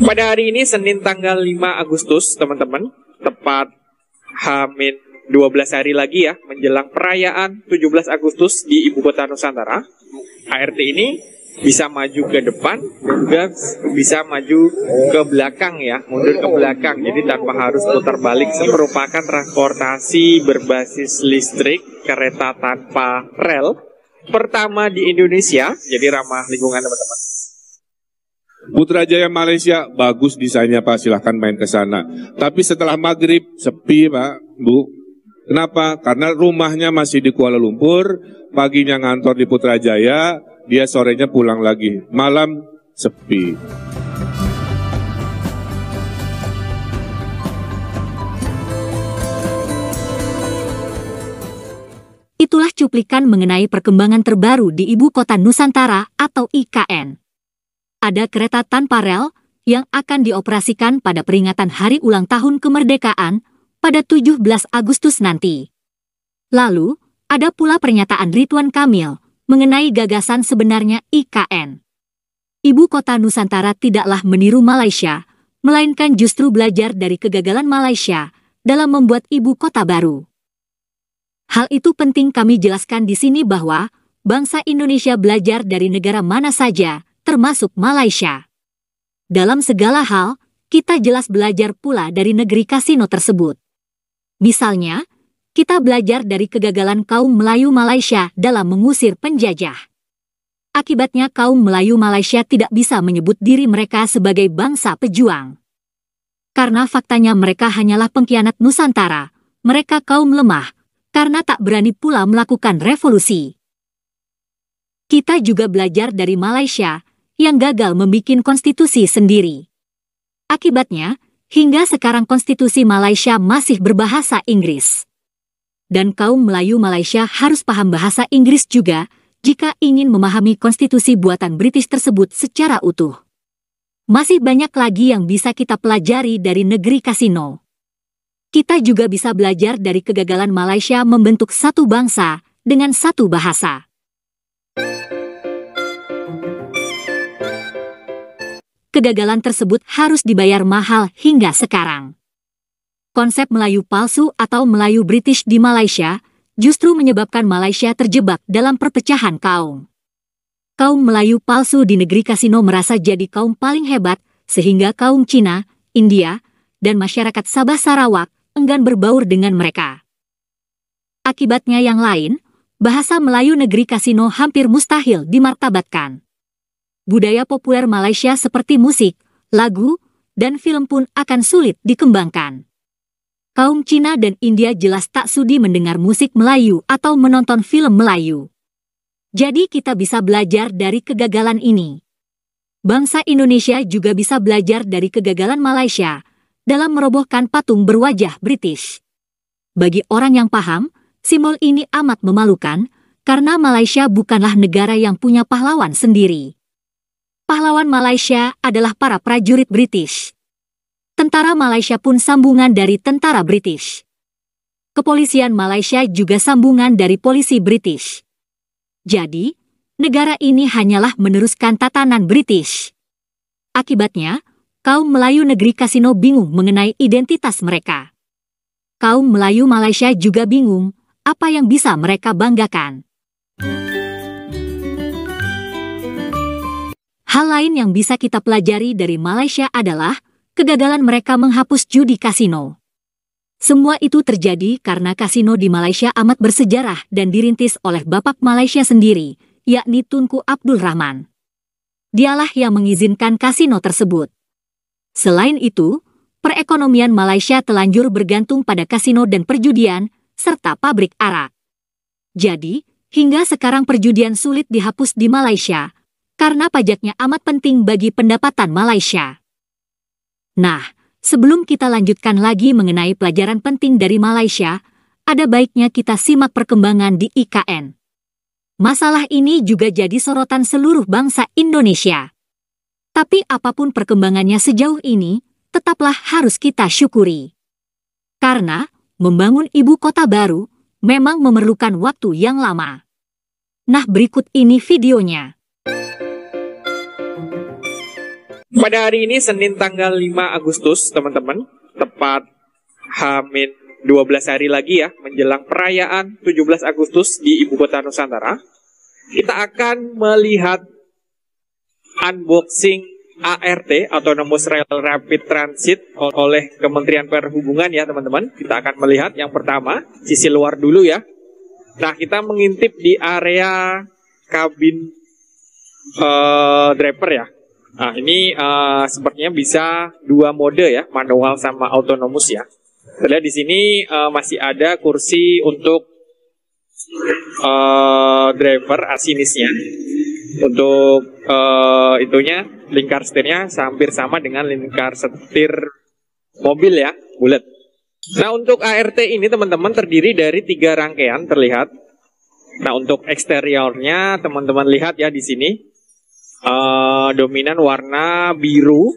Pada hari ini Senin tanggal 5 Agustus, teman-teman, tepat H-12 hari lagi ya, menjelang perayaan 17 Agustus di Ibu Kota Nusantara. HRT ini bisa maju ke depan dan juga bisa maju ke belakang ya, mundur ke belakang. Jadi tanpa harus putar balik, merupakan transportasi berbasis listrik kereta tanpa rel pertama di Indonesia. Jadi ramah lingkungan, teman-teman. Putrajaya Malaysia bagus desainnya Pak, silahkan main ke sana. Tapi setelah maghrib sepi Pak, Bu. Kenapa? Karena rumahnya masih di Kuala Lumpur, paginya ngantor di Putrajaya, dia sorenya pulang lagi, malam sepi. Itulah cuplikan mengenai perkembangan terbaru di Ibu Kota Nusantara atau IKN. Ada kereta tanpa rel yang akan dioperasikan pada peringatan Hari Ulang Tahun Kemerdekaan pada 17 Agustus nanti. Lalu, ada pula pernyataan Ridwan Kamil mengenai gagasan sebenarnya IKN. Ibu Kota Nusantara tidaklah meniru Malaysia, melainkan justru belajar dari kegagalan Malaysia dalam membuat ibu kota baru. Hal itu penting kami jelaskan di sini bahwa bangsa Indonesia belajar dari negara mana saja, termasuk Malaysia. Dalam segala hal, kita jelas belajar pula dari negeri kasino tersebut. Misalnya, kita belajar dari kegagalan kaum Melayu Malaysia dalam mengusir penjajah. Akibatnya kaum Melayu Malaysia tidak bisa menyebut diri mereka sebagai bangsa pejuang. Karena faktanya mereka hanyalah pengkhianat Nusantara, mereka kaum lemah, karena tak berani pula melakukan revolusi. Kita juga belajar dari Malaysia yang gagal membuat konstitusi sendiri. Akibatnya, hingga sekarang konstitusi Malaysia masih berbahasa Inggris. Dan kaum Melayu Malaysia harus paham bahasa Inggris juga jika ingin memahami konstitusi buatan British tersebut secara utuh. Masih banyak lagi yang bisa kita pelajari dari negeri kasino. Kita juga bisa belajar dari kegagalan Malaysia membentuk satu bangsa dengan satu bahasa. Kegagalan tersebut harus dibayar mahal hingga sekarang. Konsep Melayu palsu atau Melayu British di Malaysia justru menyebabkan Malaysia terjebak dalam perpecahan kaum. Kaum Melayu palsu di negeri kasino merasa jadi kaum paling hebat, sehingga kaum Cina, India, dan masyarakat Sabah Sarawak enggan berbaur dengan mereka. Akibatnya yang lain, bahasa Melayu negeri kasino hampir mustahil dimartabatkan. Budaya populer Malaysia seperti musik, lagu, dan film pun akan sulit dikembangkan. Kaum Cina dan India jelas tak sudi mendengar musik Melayu atau menonton film Melayu. Jadi kita bisa belajar dari kegagalan ini. Bangsa Indonesia juga bisa belajar dari kegagalan Malaysia dalam merobohkan patung berwajah British. Bagi orang yang paham, simbol ini amat memalukan karena Malaysia bukanlah negara yang punya pahlawan sendiri. Pahlawan Malaysia adalah para prajurit British. Tentara Malaysia pun sambungan dari tentara British. Kepolisian Malaysia juga sambungan dari polisi British. Jadi, negara ini hanyalah meneruskan tatanan British. Akibatnya, kaum Melayu negeri kasino bingung mengenai identitas mereka. Kaum Melayu Malaysia juga bingung apa yang bisa mereka banggakan. Hal lain yang bisa kita pelajari dari Malaysia adalah kegagalan mereka menghapus judi kasino. Semua itu terjadi karena kasino di Malaysia amat bersejarah dan dirintis oleh bapak Malaysia sendiri, yakni Tunku Abdul Rahman. Dialah yang mengizinkan kasino tersebut. Selain itu, perekonomian Malaysia telanjur bergantung pada kasino dan perjudian, serta pabrik arak. Jadi, hingga sekarang perjudian sulit dihapus di Malaysia, karena pajaknya amat penting bagi pendapatan Malaysia. Nah, sebelum kita lanjutkan lagi mengenai pelajaran penting dari Malaysia, ada baiknya kita simak perkembangan di IKN. Masalah ini juga jadi sorotan seluruh bangsa Indonesia. Tapi apapun perkembangannya sejauh ini, tetaplah harus kita syukuri. Karena, membangun ibu kota baru memang memerlukan waktu yang lama. Nah, berikut ini videonya. Pada hari ini Senin tanggal 5 Agustus teman-teman, tepat H-12 hari lagi ya, menjelang perayaan 17 Agustus di Ibu Kota Nusantara, kita akan melihat unboxing ART, Autonomous Rail Rapid Transit, oleh Kementerian Perhubungan ya teman-teman. Kita akan melihat yang pertama, sisi luar dulu ya. Nah, kita mengintip di area kabin driver ya. Nah, ini sepertinya bisa dua mode ya, manual sama autonomous ya. Kita lihat di sini masih ada kursi untuk driver asinisnya. Untuk itunya, lingkar setirnya hampir sama dengan lingkar setir mobil ya, bulat. Nah, untuk ART ini teman-teman terdiri dari 3 rangkaian terlihat. Nah, untuk eksteriornya teman-teman lihat ya di sini. Dominan warna biru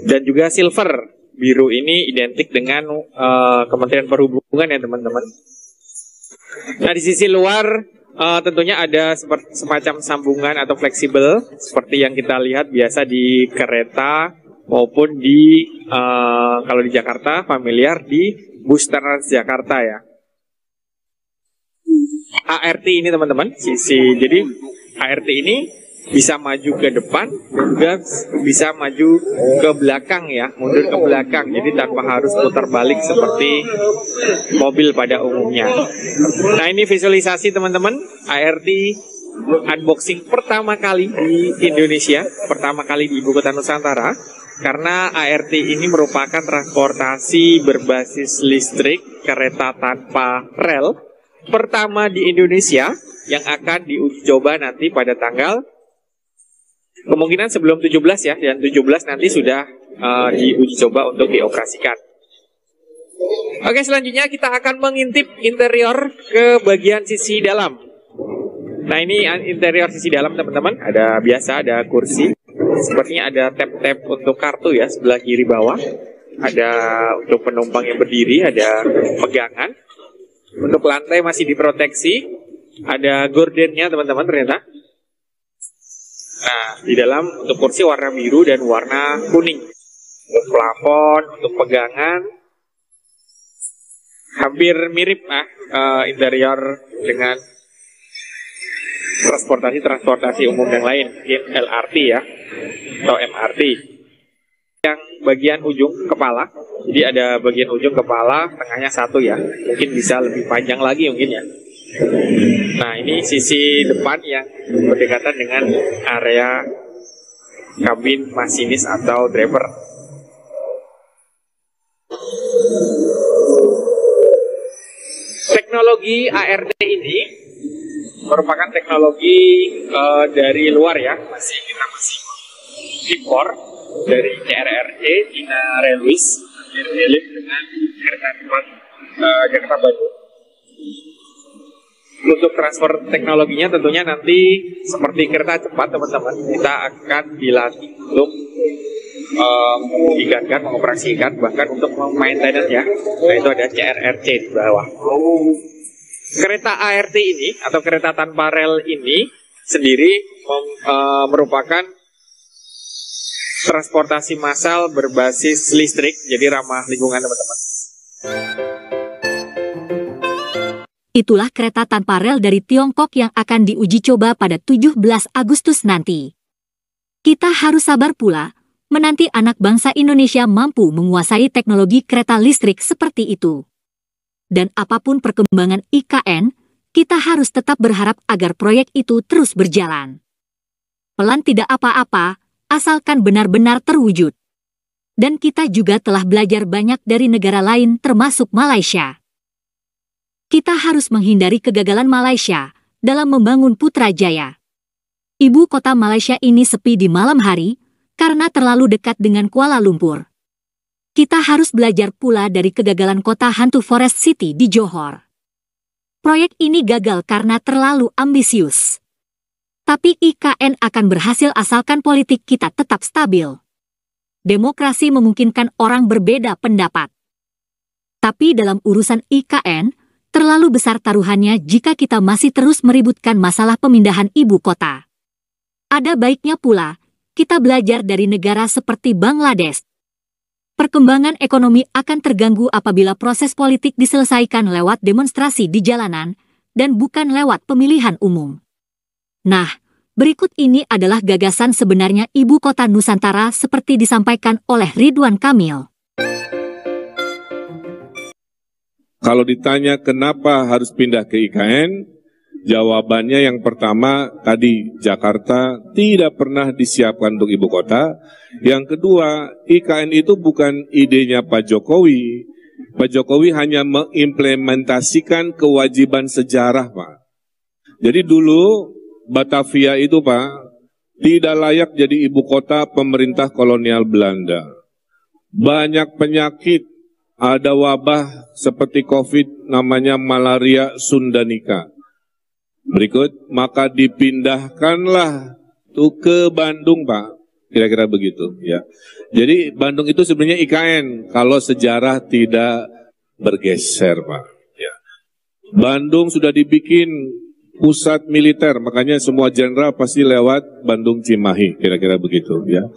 dan juga silver. Biru ini identik dengan Kementerian Perhubungan ya teman-teman. Nah, di sisi luar tentunya ada semacam sambungan atau fleksibel seperti yang kita lihat biasa di kereta maupun di kalau di Jakarta familiar di bus Transjakarta ya. ART ini teman-teman, jadi ART ini bisa maju ke depan dan juga bisa maju ke belakang ya, mundur ke belakang, jadi tanpa harus putar balik seperti mobil pada umumnya. Nah, ini visualisasi teman-teman ART unboxing pertama kali di Indonesia, pertama kali di Ibu Kota Nusantara, karena ART ini merupakan transportasi berbasis listrik kereta tanpa rel pertama di Indonesia yang akan diuji coba nanti pada tanggal kemungkinan sebelum 17 ya, dan 17 nanti sudah diuji coba untuk dioperasikan. Oke, selanjutnya kita akan mengintip interior ke bagian sisi dalam. Nah, ini interior sisi dalam teman-teman, ada biasa, ada kursi. Sepertinya ada tab-tab untuk kartu ya, sebelah kiri bawah. Ada untuk penumpang yang berdiri, ada pegangan. Untuk lantai masih diproteksi, ada gordennya teman-teman ternyata. Nah, di dalam untuk kursi warna biru dan warna kuning. Untuk plafon, untuk pegangan, hampir mirip interior dengan transportasi umum yang lain, LRT ya, atau MRT. Yang bagian ujung kepala, jadi ada bagian ujung kepala, tengahnya satu ya, mungkin bisa lebih panjang lagi mungkin ya. Nah, ini sisi depan yang berdekatan dengan area kabin masinis atau driver. Teknologi ART ini merupakan teknologi dari luar ya, kita masih impor dari CRRC, China Railways, dengan kereta cepat Jakarta Bandung. Untuk transfer teknologinya tentunya nanti seperti kereta cepat teman-teman, kita akan dilatih untuk mengigatkan, mengoperasikan, bahkan untuk maintenance ya. Nah, itu ada CRRC di bawah. Kereta ART ini atau kereta tanpa rel ini sendiri merupakan transportasi massal berbasis listrik, jadi ramah lingkungan teman-teman. Itulah kereta tanpa rel dari Tiongkok yang akan diuji coba pada 17 Agustus nanti. Kita harus sabar pula menanti anak bangsa Indonesia mampu menguasai teknologi kereta listrik seperti itu. Dan apapun perkembangan IKN, kita harus tetap berharap agar proyek itu terus berjalan. Pelan tidak apa-apa, asalkan benar-benar terwujud. Dan kita juga telah belajar banyak dari negara lain termasuk Malaysia. Kita harus menghindari kegagalan Malaysia dalam membangun Putrajaya. Ibu kota Malaysia ini sepi di malam hari karena terlalu dekat dengan Kuala Lumpur. Kita harus belajar pula dari kegagalan kota hantu Forest City di Johor. Proyek ini gagal karena terlalu ambisius. Tapi IKN akan berhasil asalkan politik kita tetap stabil. Demokrasi memungkinkan orang berbeda pendapat. Tapi dalam urusan IKN, terlalu besar taruhannya jika kita masih terus meributkan masalah pemindahan ibu kota. Ada baiknya pula, kita belajar dari negara seperti Bangladesh. Perkembangan ekonomi akan terganggu apabila proses politik diselesaikan lewat demonstrasi di jalanan dan bukan lewat pemilihan umum. Nah, berikut ini adalah gagasan sebenarnya Ibu Kota Nusantara seperti disampaikan oleh Ridwan Kamil. Kalau ditanya kenapa harus pindah ke IKN, jawabannya yang pertama tadi, Jakarta tidak pernah disiapkan untuk ibu kota. Yang kedua, IKN itu bukan idenya Pak Jokowi. Pak Jokowi hanya mengimplementasikan kewajiban sejarah, Pak. Jadi dulu Batavia itu, Pak, tidak layak jadi ibu kota pemerintah kolonial Belanda. Banyak penyakit, ada wabah seperti COVID, namanya malaria Sundanika. Berikut, maka dipindahkanlah tuh ke Bandung, Pak. Kira-kira begitu, ya. Jadi Bandung itu sebenarnya IKN kalau sejarah tidak bergeser, Pak. Ya. Bandung sudah dibikin pusat militer, makanya semua jenderal pasti lewat Bandung Cimahi, kira-kira begitu, ya.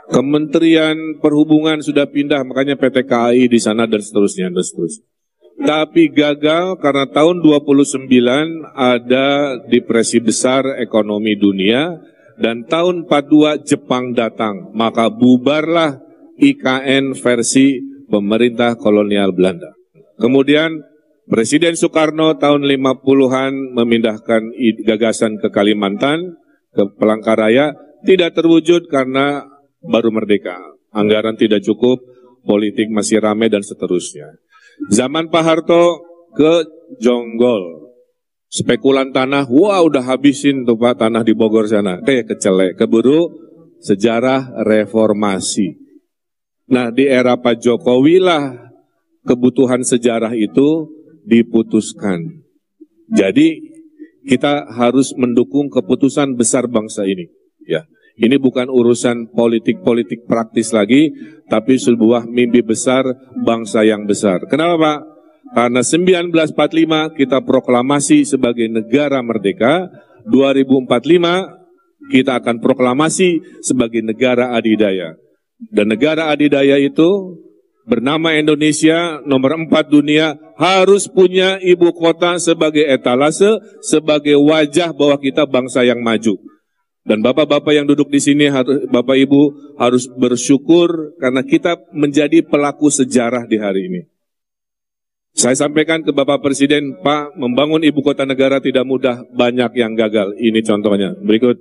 Kementerian Perhubungan sudah pindah, makanya PT KAI di sana dan seterusnya, dan seterusnya. Tapi gagal karena tahun 29 ada depresi besar ekonomi dunia dan tahun 42 Jepang datang, maka bubarlah IKN versi pemerintah kolonial Belanda. Kemudian Presiden Soekarno tahun 50-an memindahkan gagasan ke Kalimantan, ke Palangkaraya, tidak terwujud karena baru merdeka. Anggaran tidak cukup, politik masih ramai dan seterusnya. Zaman Pak Harto ke Jonggol, spekulan tanah, wah udah habisin tuh Pak tanah di Bogor sana, kayak kecelek, keburu sejarah reformasi. Nah di era Pak Jokowi lah kebutuhan sejarah itu diputuskan. Jadi kita harus mendukung keputusan besar bangsa ini. Ya, ini bukan urusan politik-politik praktis lagi, tapi sebuah mimpi besar bangsa yang besar. Kenapa Pak? Karena 1945 kita proklamasi sebagai negara merdeka, 2045 kita akan proklamasi sebagai negara adidaya. Dan negara adidaya itu bernama Indonesia, nomor 4 dunia, harus punya ibu kota sebagai etalase, sebagai wajah bahwa kita bangsa yang maju. Dan bapak-bapak yang duduk di sini, bapak ibu harus bersyukur karena kita menjadi pelaku sejarah di hari ini. Saya sampaikan ke Bapak Presiden, Pak, membangun ibu kota negara tidak mudah, banyak yang gagal. Ini contohnya. Berikut.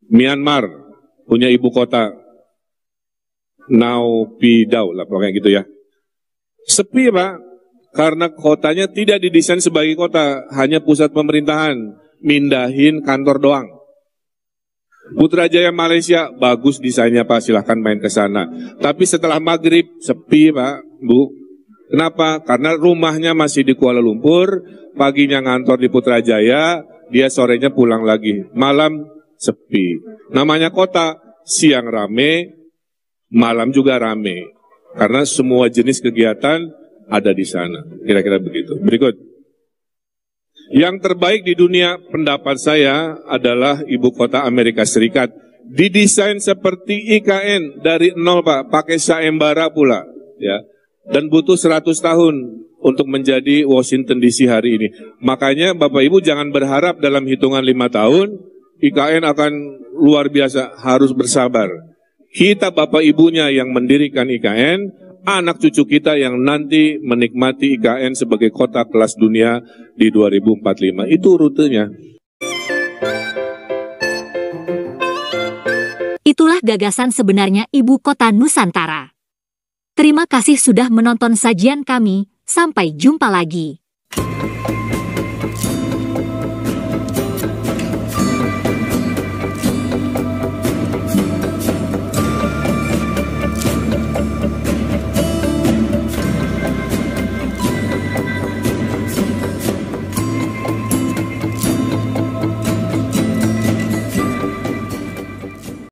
Myanmar punya ibu kota, Naypyidaw lah pokoknya gitu ya. Sepi Pak, karena kotanya tidak didesain sebagai kota, hanya pusat pemerintahan, mindahin kantor doang. Putrajaya Malaysia, bagus desainnya Pak, silahkan main ke sana. Tapi setelah maghrib, sepi Pak, Bu. Kenapa? Karena rumahnya masih di Kuala Lumpur, paginya ngantor di Putrajaya, dia sorenya pulang lagi. Malam, sepi. Namanya kota, siang rame, malam juga rame. Karena semua jenis kegiatan ada di sana. Kira-kira begitu. Berikut. Yang terbaik di dunia pendapat saya adalah ibu kota Amerika Serikat. Didesain seperti IKN dari nol Pak, pakai sayembara pula. Ya. Dan butuh 100 tahun untuk menjadi Washington DC hari ini. Makanya Bapak Ibu jangan berharap dalam hitungan 5 tahun IKN akan luar biasa, harus bersabar. Kita Bapak Ibunya yang mendirikan IKN, anak cucu kita yang nanti menikmati IKN sebagai kota kelas dunia di 2045. Itu rutenya. Itulah gagasan sebenarnya Ibu Kota Nusantara. Terima kasih sudah menonton sajian kami, sampai jumpa lagi.